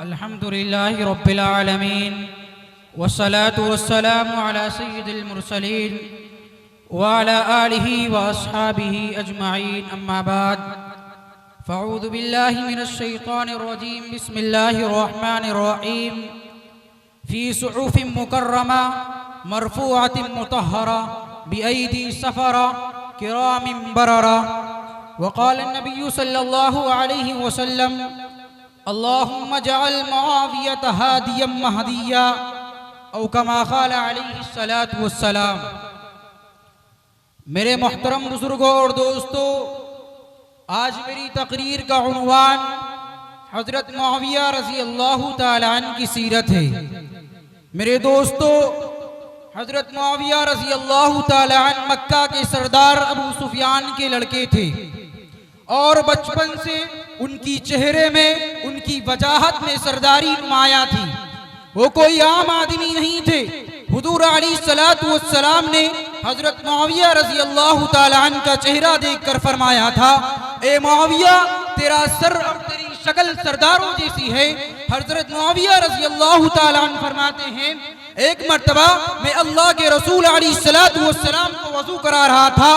अल्हम्दुलिल्लाहि रब्बिल आलमीन वस्सलातु वस्सलामु अला सय्यिदिल मुरसलीन व अला आलिहि व अस्हाबिहि अजमाइन अम्मा बाद फ़अऊज़ु बिल्लाहि मिनश शैतानिर रजीम बिस्मिल्लाहिर रहमानिर रहीम फ़ी सुहुफ़िन मुकर्रमा मरफ़ूअतिन मुतहहरा बिअयदी सफ़रा किरामिन बररा वक़ाल अन्नबिय्यु सल्लल्लाहु अलैहि वसल्लम अल्लाहुम्मा जअल मुआवियत हादियम महदिया औ कमा क़ाल अलैहिस्सलातु वस्सलाम। मेरे मोहतरम बुजुर्गों और दोस्तों, आज मेरी तकरीर का उन्वान हज़रत मुआविया रज़ी अल्लाहु ताला अन्हु की सीरत है। मेरे दोस्तों, हज़रत मुआविया रज़ी अल्लाहु ताला अन्हु मक्का के सरदार अबू सुफियान के लड़के थे और बचपन से उनकी चेहरे में, उनकी वजाहत में सरदारी नुमाया थी। वो कोई आम आदमी नहीं थे। हुजूर अलैहिस्सलातु वस्सलाम ने हजरत मुआविया रज़ी अल्लाहु ताला अन्हु का चेहरा देखकर फरमाया था, ए मुआविया, तेरा सर और तेरी शक्ल सरदारों जैसी है। हजरत मुआविया रज़ी अल्लाहु ताला अन्हु फरमाते हैं, एक मर्तबा मैं अल्लाह के रसूल अलैहिस्सलातु वस्सलाम को वजू करा रहा था।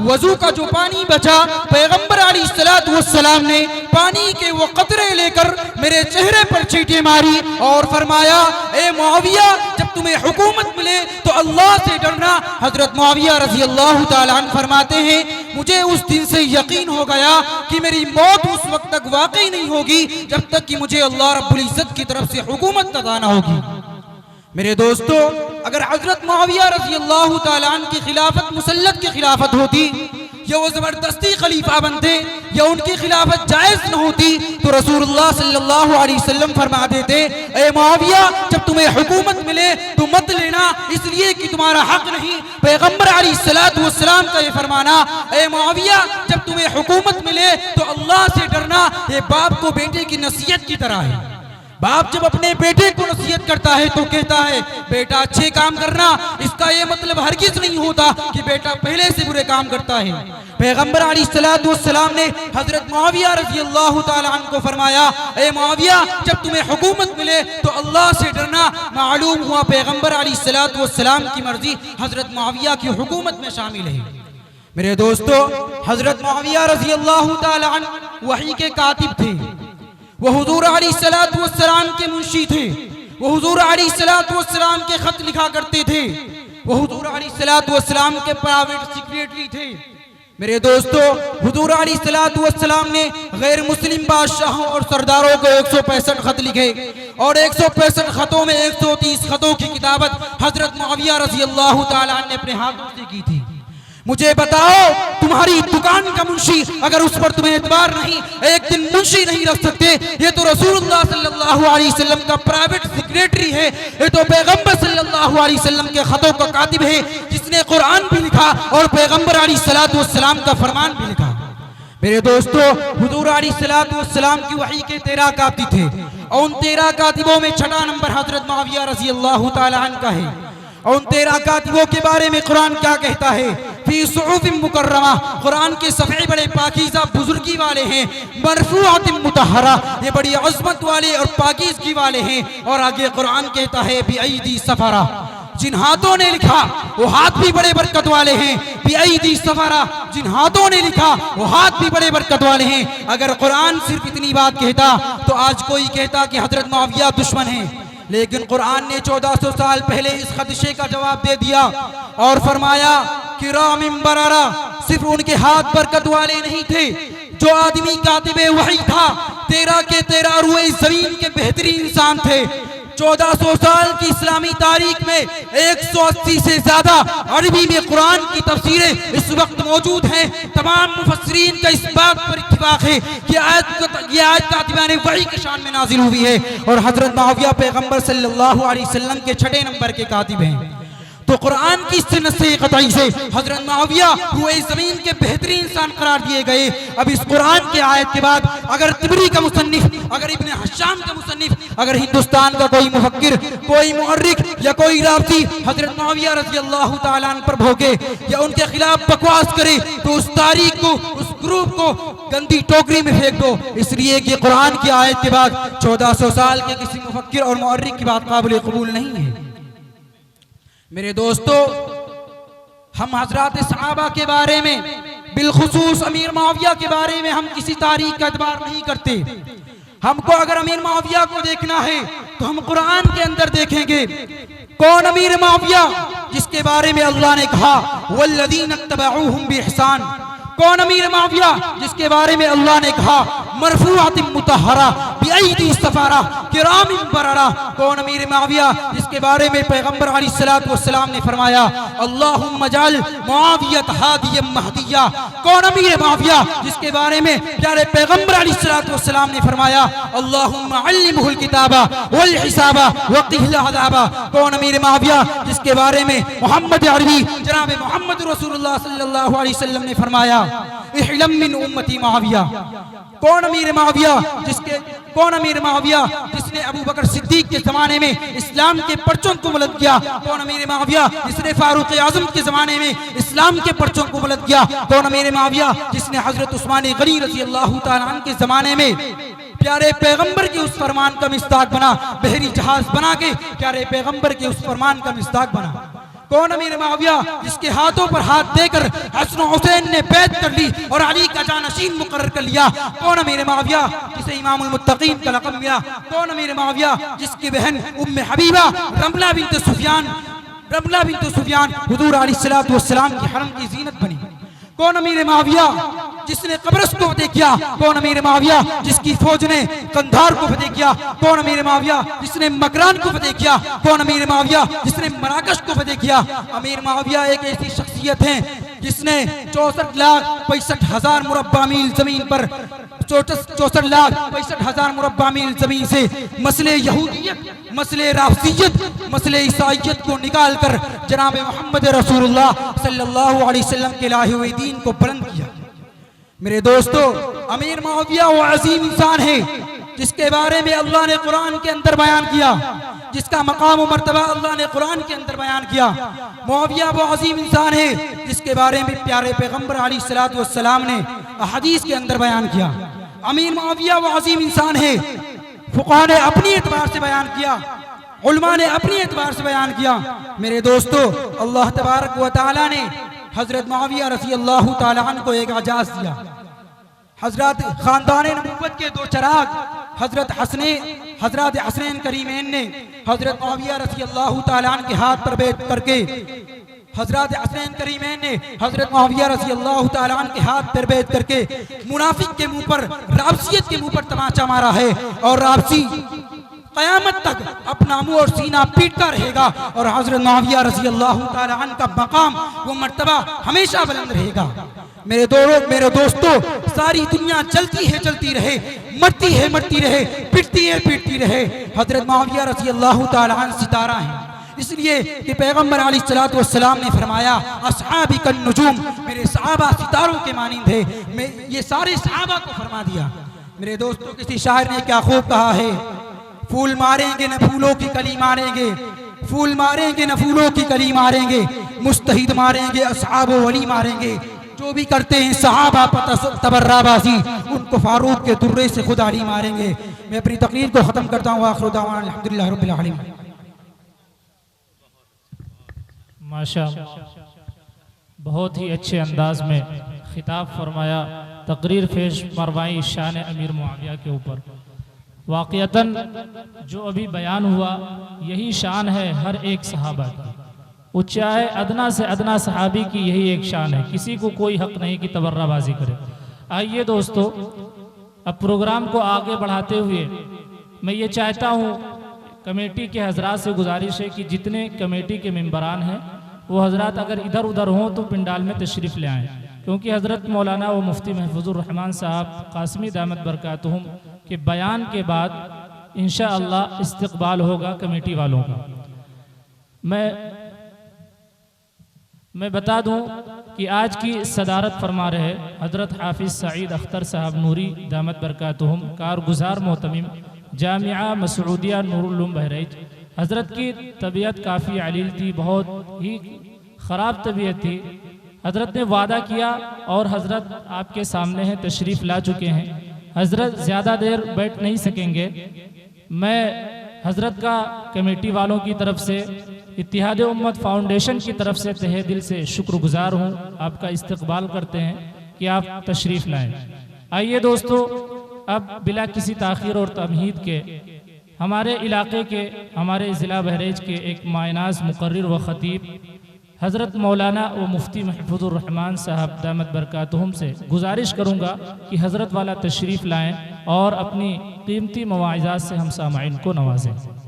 वजू का जो पानी बचा, पैगंबर अलैहिस्सलातु वस्सलाम ने पानी के वो कतरे लेकर मेरे चेहरे पर छींटे मारी और फरमाया, ए मुआविया, जब तुम्हें हुकूमत मिले तो अल्लाह से डरना। हजरत मुआविया रज़ी अल्लाहु ताला अन्हु फरमाते हैं, मुझे उस दिन से यकीन हो गया कि मेरी मौत उस वक्त तक वाकई नहीं होगी जब तक कि मुझे अल्लाह रब्बुल इज्जत की तरफ से हुकूमत अता ना होगी। मेरे दोस्तों, अगर हजरत मुआविया रज़ी अल्लाहु ताला अन्हु की खिलाफत मुसल्लत की खिलाफत होती या वो जबरदस्ती खलीफा बनते या उनकी खिलाफत जायज न होती तो रसूलुल्लाह सल्लल्लाहु अलैहि वसल्लम फरमा देते, ए मुआविया, जब तुम्हें हुकूमत मिले तो मत लेना, इसलिए कि तुम्हारा हक नहीं। पैगंबर अलैहिस्सलातु वस्सलाम का ये फरमाना, ए मुआविया, जब तुम्हें हुकूमत मिले तो अल्लाह से डरना, ये बाप को बेटे की नसीहत की तरह है। बाप जब अपने बेटे को नसीहत करता है तो कहता है, बेटा अच्छे काम करना। इसका ये मतलब हरगिज नहीं होता कि बेटा पहले से बुरे काम करता है। पैगंबर अलैहिस्सलातु वस्सलाम ने हजरत मुआविया रज़ी अल्लाहु ताला अन्हु को फरमाया, ए मुआविया, जब तुम्हें हुकूमत मिले तो अल्लाह से डरना। मालूम हुआ पैगंबर अलैहिस्सलातु वस्सलाम की मर्जी हजरत मुआविया की हुकूमत में शामिल है। मेरे दोस्तों, हजरत मुआविया रज़ी अल्लाहु ताला अन्हु वही के कातिब थे। वो हुजूर अलैहिस्सलातु वस्सलाम के मुंशी थे। वो हुजूर अलैहिस्सलातु वस्सलाम के खत लिखा करते थे। वो हुजूर अलैहिस्सलातु वस्सलाम के प्राइवेट सेक्रेटरी थे। मेरे दोस्तों, हुजूर अलैहिस्सलातु वस्सलाम ने गैर मुस्लिम बादशाहों और सरदारों को 165 खत लिखे और 165 खतों में 130 खतों की किताबत हजरत मुआविया रज़ी अल्लाहु ताला अन्हु ने अपने हाथों से की थी। मुझे बताओ, तुम्हारी दुकान का मुंशी अगर उस पर तुम्हें एतबार नहीं, एक दिन मुंशी नहीं रख सकते। ये तो रसूलुल्लाह सल्लल्लाहु अलैहि वसल्लम का प्राइवेट सेक्रेटरी है। ये तो पैगंबर सल्लल्लाहु अलैहि वसल्लम के खतों का कातिब है, जिसने कुरान भी लिखा और पैगंबर अलैहिस्सलातु वस्सलाम का फरमान भी लिखा। मेरे दोस्तों, हुजूर अलैहिस्सलातु वस्सलाम की वही के 13 कातिब थे और उन 13 कातिबों में छठा नंबर हजरत मुआविया रज़ी अल्लाहु ताला अन्हु का है। और उन 13 कातिबों के बारे में कुरान क्या कहता है? फी सुहुफ़िन मुकर्रमा, कुरान के सफ़े बड़े पाकीज़ा बुजुर्गी वाले हैं। मरफ़ूअतिन मुतहहरा, ये बड़ी अज़मत वाले और पाकीज़गी वाले हैं। और आगे कुरान कहता है बिअयदी सफ़रा, जिन हाथों ने लिखा वो हाथ भी बड़े बरकत वाले हैं। बिअयदी सफ़रा, जिन हाथों ने लिखा वो हाथ भी बड़े बरकत वाले हैं। अगर कुरान सिर्फ इतनी बात कहता तो आज कोई कहता कि हजरत मुआविया दुश्मन है, लेकिन कुरान ने 1400 साल पहले इस खदशे का जवाब दे दिया और फरमाया, किरामिन बररा, सिर्फ उनके हाथ बरकत वाले नहीं थे। जो आदमी कातिबे वही था, 13 के 13 रुए जमीन के बेहतरीन इंसान थे। 1400 साल की इस्लामी तारीख में 180 से ज्यादा अरबी में कुरान की तफसीरें इस वक्त मौजूद हैं। तमाम मुफस्सिरीन का इस बात पर इत्तिफाक है कि ये आयत कातिबाने वही के शान में नाजिल हुई है और हजरत मुआविया पैगंबर सल्लल्लाहु अलैहि वसल्लम के 6 नंबर के कातिब हैं। तो कुरान की सनद-ए क़तई से हजरत मुआविया हुए ज़मीन के बेहतरीन इंसान करार दिए गए। अब इस कुरान के आयत के बाद अगर तिबरी का मुसन्निफ, अगर इब्ने हश्शाम का मुसन्निफ, अगर हिंदुस्तान का कोई मुफक्किर, कोई मुअर्रिख या कोई रावती हजरत मुआविया रज़ी अल्लाह तआला अन्हु पर भोगे या उनके खिलाफ बकवास करे तो उस तारीख को, उस ग्रुप को गंदी टोकरी में फेंक दो, इसलिए कि कुरान की आयत के बाद 1400 साल के किसी मुफक्किर और मुअर्रिख की बात काबिल कबूल नहीं है। मेरे दोस्तों, हम हजरात सहाबा के बारे में, बिलखुसूस अमीर मुआविया के बारे में हम किसी तारीख का एतबार नहीं करते। हमको अगर अमीर मुआविया को देखना है तो हम कुरान के अंदर देखेंगे। कौन अमीर मुआविया जिसके बारे में अल्लाह ने कहा वल्लज़ीना इत्तबऊहुम बिइहसान। कौन अमीर मुआविया जिसके बारे में अल्लाह ने कहा मरफूअतिन मुतहहरा बिअयदी सफारा किरामिन बररा। कौन अमीर मुआविया जिसके बारे में पैगंबर अलैहिस्सलातु वस्सलाम ने फरमाया अल्लाहुम्मा जअल मुआवियत हादियम महदिया। कौन अमीर मुआविया जिसके बारे में प्यारे पैगंबर अलैहिस्सलातु वस्सलाम ने फरमाया अल्लाहुम्मा अल्लिमहुल किताबा वल हिसाबा वक़िहिल अज़ाबा। कौन अमीर मुआविया जिसके बारे में मोहम्मद अरबी जनाब मोहम्मद रसूलुल्लाह सल्लल्लाहु अलैहि वसल्लम ने फरमाया इहलम मिन उम्मती मुआविया। कौन अमीर मुआविया जिसने अबू बकर सिद्दीक के जमाने में इस्लाम के परचम को बुलंद किया। कौन अमीर मुआविया जिसने फारूक आजम के जमाने में इस्लाम के परचम को बुलंद किया। कौन अमीर मुआविया जिसने हजरत उस्मान गनी रज़ी अल्लाह तआला अन्हु के जमाने में प्यारे पैगंबर के उस फरमान का मिस्ताक बना, बहरी जहाज बना के प्यारे पैगंबर के उस फरमान का मिस्ताक बना। कौन अमीर मुआविया जिसके हाथों पर हाथ देकर हसन हुसैन ने बैत कर ली और अली का जानशीन मुकर्रर कर लिया। कौन अमीर मुआविया जिसे इमामुल मुत्तकीन का लक़ब मिला। कौन अमीर मुआविया जिसकी बहन उम्मे हबीबा रमला बिन्त सुफियान हुजूर अलैहिस्सलातु वस्सलाम की हरम की जीनत बनी। कौन अमीर मुआविया जिसने कब्रस को फतेह किया। कौन अमीर मुआविया जिसकी फौज ने कंधार को फतेह किया। कौन अमीर मुआविया जिसने मकरान को फतेह किया। कौन अमीर मुआविया जिसने मराकश को फतेह किया। अमीर मुआविया एक ऐसी शख्सियत है जिसने 64,65,000 मुरब्बा मील जमीन पर 64,65,000 मुरब्बा मील जमीन से मसले यहूदियत, मसले राफसियत, मसले ईसाइयत को निकाल कर जनाब मोहम्मद रसूलुल्लाह सल्लल्लाहु अलैहि वसल्लम के लाए हुए दीन को बुलंद किया। मेरे दोस्तों, अमीर मुआविया वो अजीम इंसान है जिसके बारे में अल्लाह ने कुरान के अंदर बयान किया, जिसका मकाम और मर्तबा अल्लाह ने कुरान के अंदर बयान किया। मुआविया वो अजीम इंसान है जिसके बारे में प्यारे पैगंबर अलैहिस्सलातु वस्सलाम ने हदीस के अंदर बयान किया। अमीर मुआविया वो अजीम इंसान है, फुक़हा ने अपनी एतबार से बयान किया, उलमा ने अपनी एतबार से बयान किया। मेरे दोस्तों, अल्लाह तबारक व तआला ने हजरत मुआविया रज़ी अल्लाह तआला अन्हु को एक एजाज़ दिया। हजरत खानदान नबूवत के दो चराग हजरत हसनैन करीमैन ने हजरत मुआविया रज़ी अल्लाह तआला अन्हु के हाथ पर बैठ करके हजरत हसनैन करीमैन ने हजरत मुआविया रज़ी अल्लाह तआला अन्हु के हाथ पर बैठ करके मुनाफिक के मुंह पर, राबसियत के मुंह पर तमाचा मारा है और राबसी क़यामत तक अपना मुंह और सीना पीटता रहेगा और हजरत मुआविया रज़ी अल्लाह तआला अन्हु का मकाम, वो मर्तबा हमेशा बुलंद रहेगा। मेरे दोस्तों, सारी दुनिया चलती रहे, मरती रहे, पिटती रहे। हजरत मुआविया रज़ी अल्लाह तआला अन्हु सितारा है, इसलिए कि पैगंबर अलैहिस्सलातु वस्सलाम ने फरमाया अस्हाबी कन नुजूम, मेरे सहाबा सितारों के मानिंद है। मैं ये सारे सहाबा को फरमा दिया। मेरे दोस्तों, किसी शायर ने क्या खूब कहा है, फूल मारेंगे न फूलों की कली मारेंगे, फूल मारेंगे न फूलों की कली मारेंगे, मुस्तहिद मारेंगे अस्हाब वली मारेंगे, जो भी करते हैं सहाबा तबर्राबाजी उनको फारूक के दुर्रे से खुद अली मारेंगे। मैं अपनी तकरीर को ख़त्म करता हूँ। आखिर दावाना अल्हम्दुलिल्लाहि रब्बिल आलमीन। माशाअल्लाह, बहुत ही अच्छे अंदाज में खिताब फरमाया, तकरीर पेश फरमाई शान अमीर मुआविया के ऊपर। वाक़ियतन जो अभी बयान हुआ यही शान है हर एक सहाबा की, वो चाहे अदना से अदना सहाबी की यही एक शान है, किसी को कोई हक नहीं कि तबर्राबाजी करे। आइए दोस्तों, अब प्रोग्राम को आगे बढ़ाते हुए मैं ये चाहता हूँ, कमेटी के हजरात से गुजारिश है कि जितने कमेटी के मेंबरान हैं वो हजरात अगर इधर उधर हों तो पिंडाल में तशरीफ़ ले आएँ, क्योंकि हज़रत मौलाना व मुफ्ती महफूजुर रहमान साहब कासिमी दामत बरकातुहुम के बयान के बाद इंशाअल्लाह इस्तक़बाल होगा कमेटी वालों का। मैं मैं बता दूं कि आज की सदारत फरमा रहे हज़रत हाफिज़ सईद अख्तर साहब नूरी दामत बरकातुहुम कारगुजार मोहतमिम जामिया मसऊदिया नूरुल उलूम बहराइच। हज़रत की तबीयत काफ़ी अलील थी, बहुत ही ख़राब तबीयत थी। हज़रत ने वादा किया और हज़रत आपके सामने हैं, तशरीफ़ ला चुके हैं। हज़रत ज़्यादा देर बैठ नहीं सकेंगे। मैं हज़रत का कमेटी वालों की तरफ से, इत्तिहाद उम्मत फाउंडेशन की तरफ से तहे दिल से शुक्रगुजार हूँ। आपका इस्तकबाल करते हैं कि आप तशरीफ़ लाएं। आइए दोस्तों, अब बिला किसी ताख़ीर और तमहीद के हमारे इलाके के, हमारे ज़िला बहरेज के एक मायनाज़ मुक़र्रिर व ख़तीब हज़रत मौलाना व मुफ्ती महफूज़ुर रहमान साहब दामत बरकातुहुम से गुजारिश करूँगा कि हज़रत वाला तशरीफ़ लाएँ और अपनी कीमती मवाइज़ात से हम सामाईन को नवाजें।